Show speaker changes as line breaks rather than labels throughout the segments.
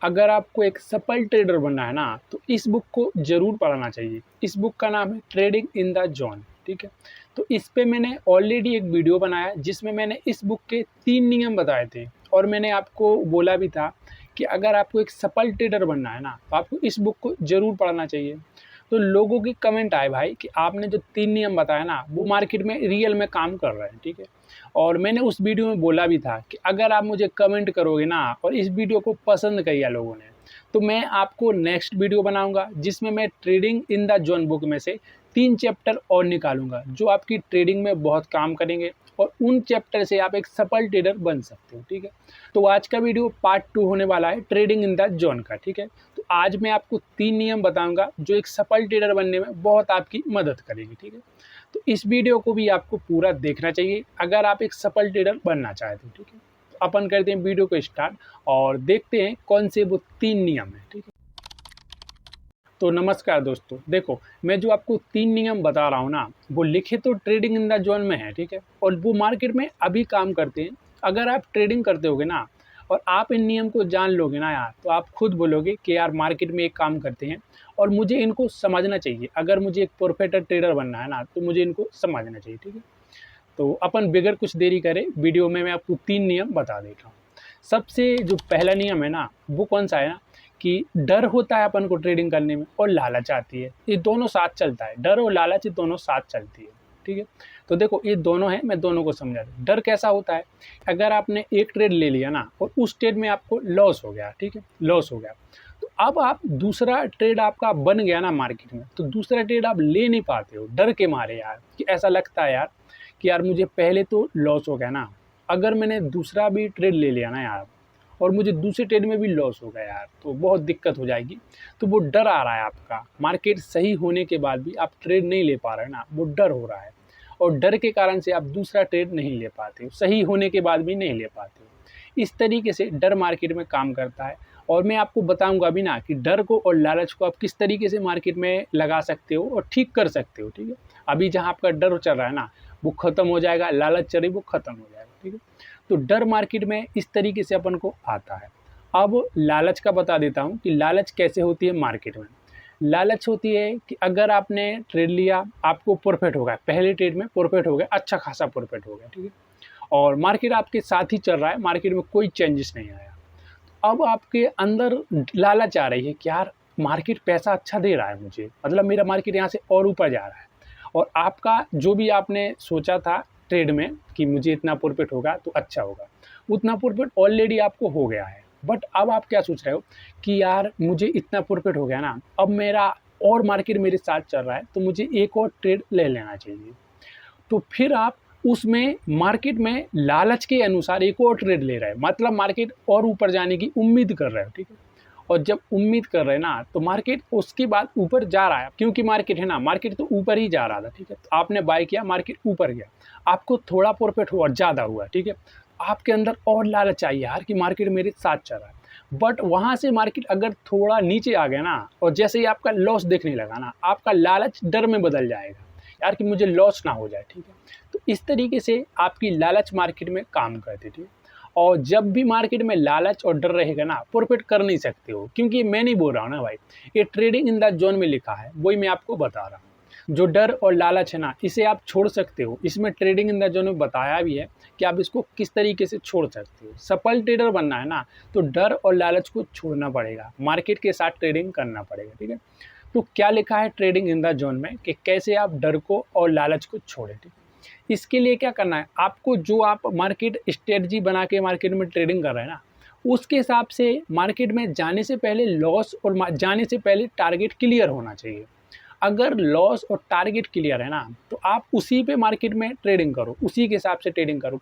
अगर आपको एक सफल ट्रेडर बनना है ना, तो इस बुक को ज़रूर पढ़ना चाहिए। इस बुक का नाम है ट्रेडिंग इन द ज़ोन, ठीक है। तो इस पे मैंने ऑलरेडी एक वीडियो बनाया जिसमें मैंने इस बुक के 3 नियम बताए थे और मैंने आपको बोला भी था कि अगर आपको एक सफल ट्रेडर बनना है ना, तो आपको इस बुक को ज़रूर पढ़ना चाहिए। तो लोगों की कमेंट आए भाई कि आपने जो 3 नियम बताया ना, वो मार्केट में रियल में काम कर रहे हैं, ठीक है। और मैंने उस वीडियो में बोला भी था कि अगर आप मुझे कमेंट करोगे ना और इस वीडियो को पसंद किया लोगों ने, तो मैं आपको नेक्स्ट वीडियो बनाऊंगा जिसमें मैं trading in the zone book में से 3 चैप्टर और निकालूंगा जो आपकी ट्रेडिंग में बहुत काम करेंगे और उन चैप्टर से आप एक सफल ट्रेडर बन सकते हो, ठीक है। तो आज का वीडियो पार्ट 2 होने वाला है ट्रेडिंग इन द जोन का, ठीक है। तो आज मैं आपको 3 नियम बताऊंगा जो एक सफल ट्रेडर बनने में बहुत आपकी मदद करेगी, ठीक है। तो इस वीडियो को भी आपको पूरा देखना चाहिए अगर आप एक सफल ट्रेडर बनना चाहते हो, ठीक है। तो अपन करते हैं वीडियो को स्टार्ट और देखते हैं कौन से वो 3 नियम है, ठीक है। तो नमस्कार दोस्तों, देखो मैं जो आपको 3 नियम बता रहा हूँ ना, वो लिखे तो ट्रेडिंग इन द जोन में है, ठीक है। और वो मार्केट में अभी काम करते हैं। अगर आप ट्रेडिंग करते होगे ना और आप इन नियम को जान लोगे ना यार, तो आप खुद बोलोगे कि यार मार्केट में एक काम करते हैं और मुझे इनको समझना चाहिए। अगर मुझे एक परफेक्ट ट्रेडर बनना है ना, तो मुझे इनको समझना चाहिए, ठीक है। तो अपन बगैर कुछ देरी करे वीडियो में मैं आपको 3 नियम बता देता हूँ। सबसे जो पहला नियम है ना, वो कौन सा है ना, कि डर होता है अपन को ट्रेडिंग करने में और लालच आती है। ये दोनों साथ चलता है, डर और लालच ये दोनों साथ चलती है, ठीक है। तो देखो ये दोनों हैं, मैं दोनों को समझा दूँ। डर कैसा होता है, अगर आपने एक ट्रेड ले लिया ना और उस ट्रेड में आपको लॉस हो गया, ठीक है, लॉस हो गया, तो अब आप दूसरा ट्रेड आपका बन गया ना मार्केट में, तो दूसरा ट्रेड आप ले नहीं पाते हो डर के मारे यार, कि ऐसा लगता है यार कि यार मुझे पहले तो लॉस हो गया ना, अगर मैंने दूसरा भी ट्रेड ले लिया ना यार और मुझे दूसरे ट्रेड में भी लॉस हो गया यार, तो बहुत दिक्कत हो जाएगी। तो वो डर आ रहा है आपका, मार्केट सही होने के बाद भी आप ट्रेड नहीं ले पा रहे ना, वो डर हो रहा है और डर के कारण से आप दूसरा ट्रेड नहीं ले पाते हो, सही होने के बाद भी नहीं ले पाते हो। इस तरीके से डर मार्केट में काम करता है और मैं आपको बताऊंगा भी ना कि डर को और लालच को आप किस तरीके से मार्केट में लगा सकते हो और ठीक कर सकते हो, ठीक है। अभी जहाँ आपका डर चल रहा है ना, वो खत्म हो जाएगा, लालच चल रही वो खत्म हो जाएगा, ठीक है। तो डर मार्केट में इस तरीके से अपन को आता है। अब लालच का बता देता हूँ कि लालच कैसे होती है मार्केट में। लालच होती है कि अगर आपने ट्रेड लिया, आपको प्रॉफिट हो गया, पहले ट्रेड में प्रॉफिट हो गया, अच्छा खासा प्रॉफिट हो गया, ठीक है। और मार्केट आपके साथ ही चल रहा है, मार्केट में कोई चेंजेस नहीं आया। अब आपके अंदर लालच आ रही है कि यार मार्केट पैसा अच्छा दे रहा है मुझे, मतलब मेरा मार्केट यहाँ से और ऊपर जा रहा है और आपका जो भी आपने सोचा था ट्रेड में कि मुझे इतना प्रॉफिट होगा तो अच्छा होगा, उतना प्रॉफिट ऑलरेडी आपको हो गया है। बट अब आप क्या सोच रहे हो कि यार मुझे इतना प्रॉफिट हो गया ना, अब मेरा और मार्केट मेरे साथ चल रहा है तो मुझे एक और ट्रेड ले लेना चाहिए। तो फिर आप उसमें मार्केट में लालच के अनुसार एक और ट्रेड ले रहे हैं, मतलब मार्केट और ऊपर जाने की उम्मीद कर रहे हो, ठीक है। और जब उम्मीद कर रहे हैं ना, तो मार्केट उसके बाद ऊपर जा रहा है, क्योंकि मार्केट है ना, मार्केट तो ऊपर ही जा रहा था, ठीक है। तो आपने बाय किया, मार्केट ऊपर गया, आपको थोड़ा प्रॉफिट हुआ, ज़्यादा हुआ, ठीक है। आपके अंदर और लालच आई यार कि मार्केट मेरे साथ चल रहा है। बट वहाँ से मार्केट अगर थोड़ा नीचे आ गया ना और जैसे ही आपका लॉस देखने लगा ना, आपका लालच डर में बदल जाएगा यार कि मुझे लॉस ना हो जाए, ठीक है। तो इस तरीके से आपकी लालच मार्केट में काम करती थी। और जब भी मार्केट में लालच और डर रहेगा ना, प्रॉफिट कर नहीं सकते हो, क्योंकि मैं नहीं बोल रहा हूँ ना भाई, ये ट्रेडिंग इन द जोन में लिखा है, वही मैं आपको बता रहा हूँ। जो डर और लालच है ना, इसे आप छोड़ सकते हो। इसमें ट्रेडिंग इन द जोन में बताया भी है कि आप इसको किस तरीके से छोड़ सकते हो। सफल ट्रेडर बनना है ना, तो डर और लालच को छोड़ना पड़ेगा, मार्केट के साथ ट्रेडिंग करना पड़ेगा, ठीक है। तो क्या लिखा है ट्रेडिंग इन द जोन में कि कैसे आप डर को और लालच को छोड़ें, ठीक है। इसके लिए क्या करना है आपको, जो आप मार्केट स्ट्रेटजी बना के मार्केट में ट्रेडिंग कर रहे हैं ना, उसके हिसाब से मार्केट में जाने से पहले लॉस और जाने से पहले टारगेट क्लियर होना चाहिए। अगर लॉस और टारगेट क्लियर है ना, तो आप उसी पे मार्केट में ट्रेडिंग करो, उसी के हिसाब से ट्रेडिंग करो।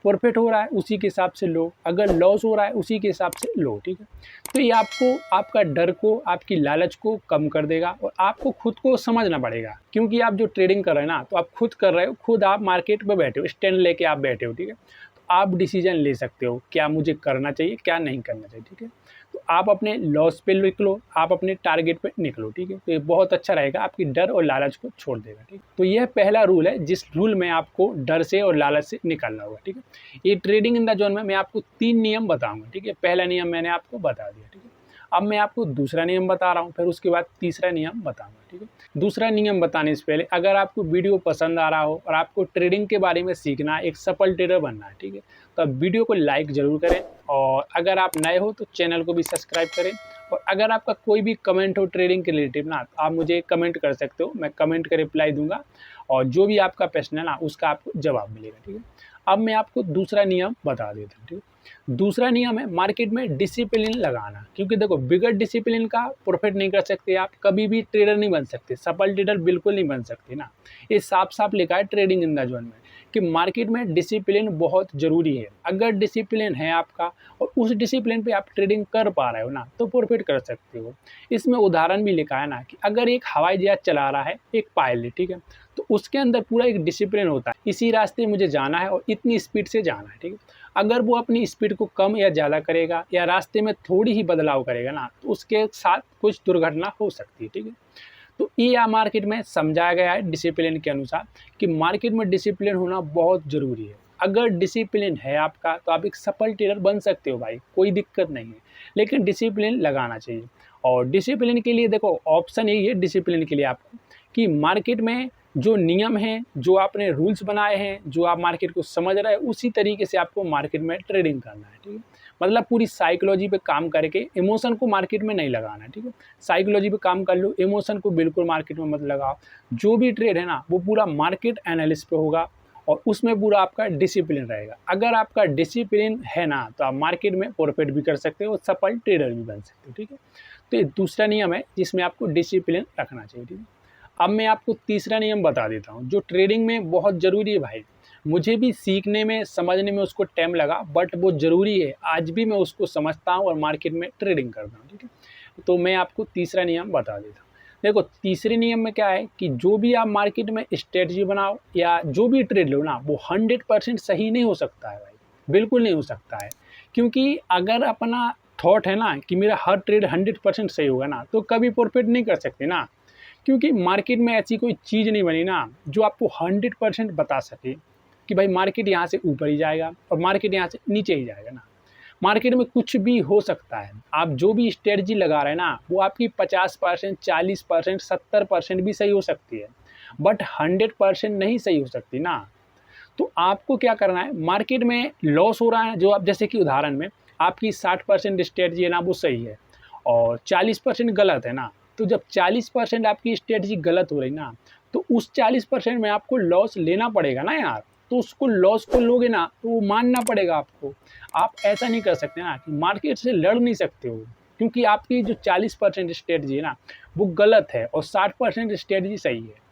प्रॉफिट हो रहा है उसी के हिसाब से लो, अगर लॉस हो रहा है उसी के हिसाब से लो, ठीक है। तो ये आपको आपका डर को, आपकी लालच को कम कर देगा और आपको खुद को समझना पड़ेगा, क्योंकि आप जो ट्रेडिंग कर रहे हैं ना, तो आप खुद कर रहे हो, खुद आप मार्केट में बैठे हो, स्टैंड लेके आप बैठे हो, ठीक है। तो आप डिसीजन ले सकते हो क्या मुझे करना चाहिए क्या नहीं करना चाहिए, ठीक है। तो आप अपने लॉस पे निकलो, आप अपने टारगेट पे निकलो, ठीक है। तो ये बहुत अच्छा रहेगा, आपकी डर और लालच को छोड़ देगा, ठीक। तो यह पहला रूल है जिस रूल में आपको डर से और लालच से निकलना होगा, ठीक है। ये ट्रेडिंग इन द जोन में मैं आपको 3 नियम बताऊंगा, ठीक है। पहला नियम मैंने आपको बता दिया, ठीक है। अब मैं आपको दूसरा नियम बता रहा हूँ, फिर उसके बाद तीसरा नियम बताऊँगा, ठीक है। दूसरा नियम बताने से पहले अगर आपको वीडियो पसंद आ रहा हो और आपको ट्रेडिंग के बारे में सीखना है, एक सफल ट्रेडर बनना है, ठीक है, तो अब वीडियो को लाइक ज़रूर करें और अगर आप नए हो तो चैनल को भी सब्सक्राइब करें। और अगर आपका कोई भी कमेंट हो ट्रेडिंग के रिलेटिव ना, तो आप मुझे कमेंट कर सकते हो, मैं कमेंट का रिप्लाई दूंगा और जो भी आपका प्रश्न है ना उसका आपको जवाब मिलेगा, ठीक है। अब मैं आपको दूसरा नियम बता देता हूँ, ठीक है। दूसरा नियम है मार्केट में डिसिप्लिन लगाना, क्योंकि देखो बिगड़ डिसिप्लिन का प्रॉफिट नहीं कर सकते आप, कभी भी ट्रेडर नहीं बन सकते, सफल ट्रेडर बिल्कुल नहीं बन सकते ना। ये साफ साफ लिखा है ट्रेडिंग इन द जोन में कि मार्केट में डिसिप्लिन बहुत ज़रूरी है। अगर डिसिप्लिन है आपका और उस डिसिप्लिन पे आप ट्रेडिंग कर पा रहे हो ना, तो प्रॉफिट कर सकते हो। इसमें उदाहरण भी लिखा है ना कि अगर एक हवाई जहाज चला रहा है एक पायलट, ठीक है, तो उसके अंदर पूरा एक डिसिप्लिन होता है, इसी रास्ते मुझे जाना है और इतनी स्पीड से जाना है, ठीक है। अगर वो अपनी स्पीड को कम या ज़्यादा करेगा या रास्ते में थोड़ी ही बदलाव करेगा ना, तो उसके साथ कुछ दुर्घटना हो सकती है, ठीक है। तो ये मार्केट में समझाया गया है डिसिप्लिन के अनुसार कि मार्केट में डिसिप्लिन होना बहुत ज़रूरी है। अगर डिसिप्लिन है आपका तो आप एक सफल ट्रेडर बन सकते हो भाई, कोई दिक्कत नहीं है, लेकिन डिसिप्लिन लगाना चाहिए। और डिसिप्लिन के लिए देखो ऑप्शन यही है डिसिप्लिन के लिए आपको कि मार्केट में जो नियम हैं, जो आपने रूल्स बनाए हैं, जो आप मार्केट को समझ रहे हैं, उसी तरीके से आपको मार्केट में ट्रेडिंग करना है, ठीक है। मतलब पूरी साइकोलॉजी पे काम करके इमोशन को मार्केट में नहीं लगाना है, ठीक है। साइकोलॉजी पे काम कर लो, इमोशन को बिल्कुल मार्केट में मत लगाओ। जो भी ट्रेड है ना वो पूरा मार्केट एनालिसिस पे होगा और उसमें पूरा आपका डिसिप्लिन रहेगा। अगर आपका डिसिप्लिन है ना तो आप मार्केट में प्रॉफिट भी कर सकते हो और सफल ट्रेडर भी बन सकते हो, ठीक है। तो ये दूसरा नियम है जिसमें आपको डिसिप्लिन रखना चाहिए, ठीक है। अब मैं आपको तीसरा नियम बता देता हूँ जो ट्रेडिंग में बहुत ज़रूरी है भाई। मुझे भी सीखने में समझने में उसको टाइम लगा, बट वो ज़रूरी है, आज भी मैं उसको समझता हूँ और मार्केट में ट्रेडिंग करता हूँ, ठीक है। तो मैं आपको तीसरा नियम बता देता हूँ। देखो तीसरे नियम में क्या है कि जो भी आप मार्केट में स्ट्रेटजी बनाओ या जो भी ट्रेड लो ना, वो 100% सही नहीं हो सकता है भाई, बिल्कुल नहीं हो सकता है। क्योंकि अगर अपना थॉट है ना कि मेरा हर ट्रेड 100% सही होगा ना, तो कभी प्रॉफिट नहीं कर सकते ना। क्योंकि मार्केट में ऐसी कोई चीज़ नहीं बनी ना जो आपको 100% बता सके कि भाई मार्केट यहाँ से ऊपर ही जाएगा और मार्केट यहाँ से नीचे ही जाएगा ना। मार्केट में कुछ भी हो सकता है। आप जो भी स्ट्रेटजी लगा रहे हैं ना वो आपकी 50%, 40%, 70% भी सही हो सकती है, बट 100% नहीं सही हो सकती ना। तो आपको क्या करना है, मार्केट में लॉस हो रहा है, जो आप जैसे कि उदाहरण में आपकी 60% स्ट्रेटजी है ना वो सही है और 40% गलत है ना। तो जब 40% आपकी स्ट्रेटजी गलत हो रही ना, तो उस 40% में आपको लॉस लेना पड़ेगा ना यार। तो उसको लॉस को लोगे ना तो वो मानना पड़ेगा आपको। आप ऐसा नहीं कर सकते ना कि मार्केट से लड़ नहीं सकते हो, क्योंकि आपकी जो 40% स्ट्रेटजी है ना वो गलत है और 60% स्ट्रेटजी सही है।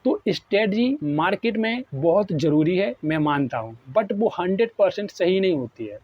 तो स्ट्रेटजी मार्केट में बहुत ज़रूरी है, मैं मानता हूँ, बट वो 100% सही नहीं होती है।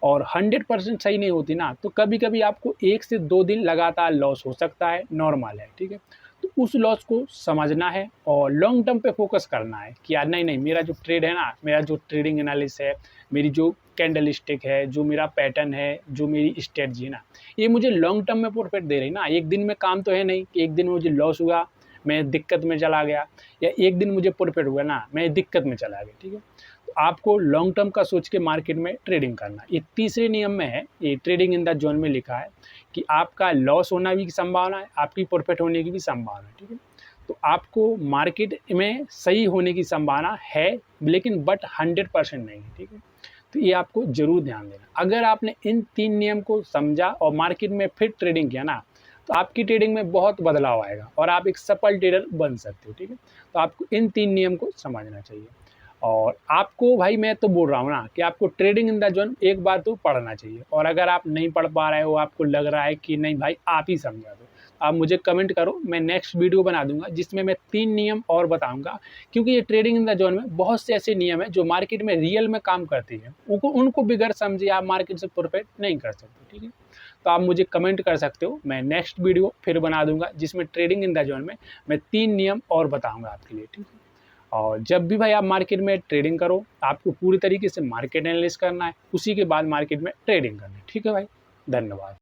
और 100% सही नहीं होती ना तो कभी कभी आपको 1 से 2 दिन लगातार लॉस हो सकता है, नॉर्मल है, ठीक है। तो उस लॉस को समझना है और लॉन्ग टर्म पे फोकस करना है कि यार नहीं नहीं, मेरा जो ट्रेड है ना, मेरा जो ट्रेडिंग एनालिसिस है, मेरी जो कैंडल स्टिक है, जो मेरा पैटर्न है, जो मेरी स्ट्रेटजी है ना, ये मुझे लॉन्ग टर्म में प्रॉफिट दे रही ना। एक दिन में काम तो है नहीं कि एक दिन मुझे लॉस हुआ मैं दिक्कत में चला गया, या एक दिन मुझे प्रॉफिट हुआ ना मैं दिक्कत में चला गया, ठीक है। तो आपको लॉन्ग टर्म का सोच के मार्केट में ट्रेडिंग करना, ये तीसरे नियम में है, ये ट्रेडिंग इन द जोन में लिखा है कि आपका लॉस होना भी की संभावना है, आपकी प्रॉफिट होने की भी संभावना है, ठीक है। तो आपको मार्केट में सही होने की संभावना है, लेकिन बट 100% नहीं है, ठीक है। तो ये आपको जरूर ध्यान देना। अगर आपने इन 3 नियम को समझा और मार्केट में फिर ट्रेडिंग किया ना, तो आपकी ट्रेडिंग में बहुत बदलाव आएगा और आप एक सफल ट्रेडर बन सकते हो, ठीक है। तो आपको इन 3 नियम को समझना चाहिए। और आपको भाई मैं तो बोल रहा हूँ ना कि आपको ट्रेडिंग इन द जोन एक बार तो पढ़ना चाहिए, और अगर आप नहीं पढ़ पा रहे हो, आपको लग रहा है कि नहीं भाई आप ही समझा दो, आप मुझे कमेंट करो, मैं नेक्स्ट वीडियो बना दूंगा जिसमें मैं 3 नियम और बताऊंगा। क्योंकि ये ट्रेडिंग इन द जोन में बहुत से ऐसे नियम है जो मार्केट में रियल में काम करती है, उनको बिगड़ समझे आप मार्केट से प्रॉफिट नहीं कर सकते, ठीक है। तो आप मुझे कमेंट कर सकते हो, मैं नेक्स्ट वीडियो फिर बना दूंगा जिसमें ट्रेडिंग इन द जोन में मैं 3 नियम और बताऊंगा आपके लिए, ठीक है। और जब भी भाई आप मार्केट में ट्रेडिंग करो, आपको पूरी तरीके से मार्केट एनालिसिस करना है, उसी के बाद मार्केट में ट्रेडिंग करना है, ठीक है भाई। धन्यवाद।